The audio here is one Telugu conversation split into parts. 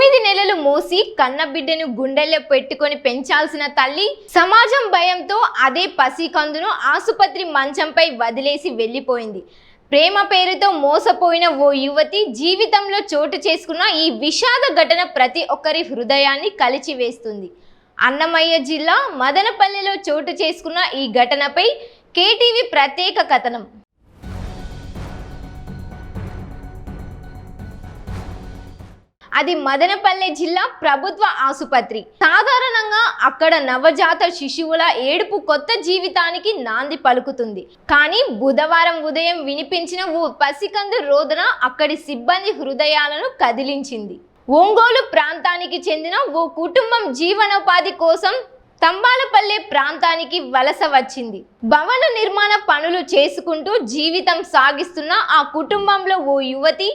9 నెలలు మోసి కన్నబిడ్డను గుండెల్లో పెట్టుకొని పెంచాల్సిన తల్లి సమాజం భయంతో అదే పసికందును ఆసుపత్రి మంచంపై వదిలేసి వెళ్ళిపోయింది. ప్రేమ పేరుతో మోసపోయిన ఓ యువతి జీవితంలో చోటు చేసుకున్న ఈ విషాద ఘటన ప్రతి ఒక్కరి హృదయాన్ని కలిచివేస్తుంది. అన్నమయ్య జిల్లా మదనపల్లెలో చోటు చేసుకున్న ఈ ఘటనపై కేటీవీ ప్రత్యేక కథనం. అది మదనపల్లె జిల్లా ప్రభుత్వ ఆసుపత్రి. సాధారణంగా అక్కడ నవజాత శిశువుల ఏడుపు కొత్త జీవితానికి నాంది పలుకుతుంది. కానీ బుధవారం ఉదయం వినిపించిన ఓ పసికందు రోదన అక్కడి సిబ్బంది హృదయాలను కదిలించింది. ఒంగోలు ప్రాంతానికి చెందిన ఓ కుటుంబం జీవనోపాధి కోసం తంబాలపల్లె ప్రాంతానికి వలస వచ్చింది. భవన నిర్మాణ పనులు చేసుకుంటూ జీవితం సాగిస్తున్న ఆ కుటుంబంలో ఓ యువతి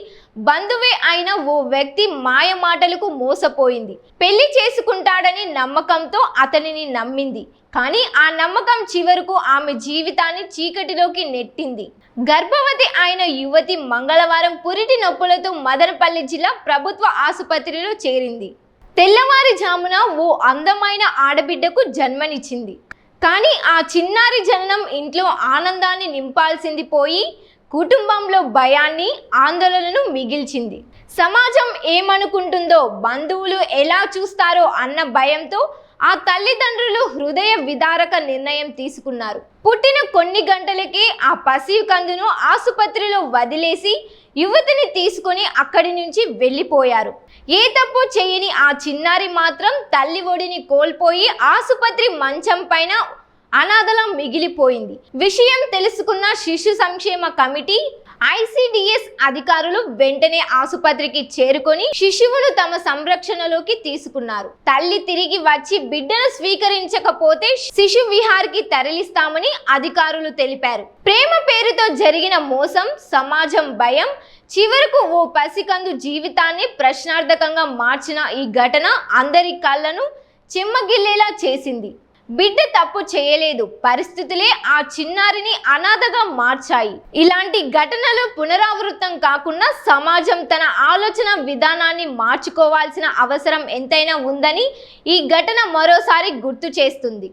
బంధువే అయిన ఓ వ్యక్తి మాయ మాటలకు మోసపోయింది. పెళ్లి చేసుకుంటాడని నమ్మకంతో అతనిని నమ్మింది. కానీ ఆ నమ్మకం చివరకు ఆమె జీవితాన్ని చీకటిలోకి నెట్టింది. గర్భవతి అయిన యువతి మంగళవారం పురిటి నొప్పులతో మదనపల్లి జిల్లా ప్రభుత్వ ఆసుపత్రిలో చేరింది. తెల్లవారుజామున ఓ అందమైన ఆడబిడ్డకు జన్మనిచ్చింది. కానీ ఆ చిన్నారి జననం ఇంట్లో ఆనందాన్ని నింపాల్సింది పోయి కుటుంబంలో భయాన్ని, ఆందోళనను మిగిల్చింది. సమాజం ఏమనుకుంటుందో, బంధువులు ఎలా చూస్తారో అన్న భయంతో ఆ తల్లిదండ్రులు హృదయ విదారక నిర్ణయం తీసుకున్నారు. పుట్టిన కొన్ని గంటలకే ఆ పసికందును ఆసుపత్రిలో వదిలేసి యువతిని తీసుకొని అక్కడి నుంచి వెళ్ళిపోయారు. ఏ తప్పు చేయని ఆ చిన్నారి మాత్రం తల్లి ఒడిని కోల్పోయి ఆసుపత్రి మంచం పైన అనాథలా మిగిలిపోయింది. విషయం తెలుసుకున్న శిశు సంక్షేమ కమిటీ, ICDS అధికారులు వెంటనే ఆసుపత్రికి చేరుకొని శిశువును తమ సంరక్షణలోకి తీసుకున్నారు. తల్లి తిరిగి వచ్చి బిడ్డను స్వీకరించకపోతే శిశు విహార్కి తరలిస్తామని అధికారులు తెలిపారు. ప్రేమ పేరుతో జరిగిన మోసం, సమాజం భయం, చివరకు ఓ పసికందు జీవితాన్ని ప్రశ్నార్థకంగా మార్చిన ఈ ఘటన అందరి కళ్ళను చెమ్మగిల్లేలా చేసింది. బిడ్డ తప్పు చేయలేదు, పరిస్థితులే ఆ చిన్నారిని అనాథగా మార్చాయి. ఇలాంటి ఘటనలు పునరావృతం కాకుండా సమాజం తన ఆలోచన విధానాన్ని మార్చుకోవాల్సిన అవసరం ఎంతైనా ఉందని ఈ ఘటన మరోసారి గుర్తు చేస్తుంది.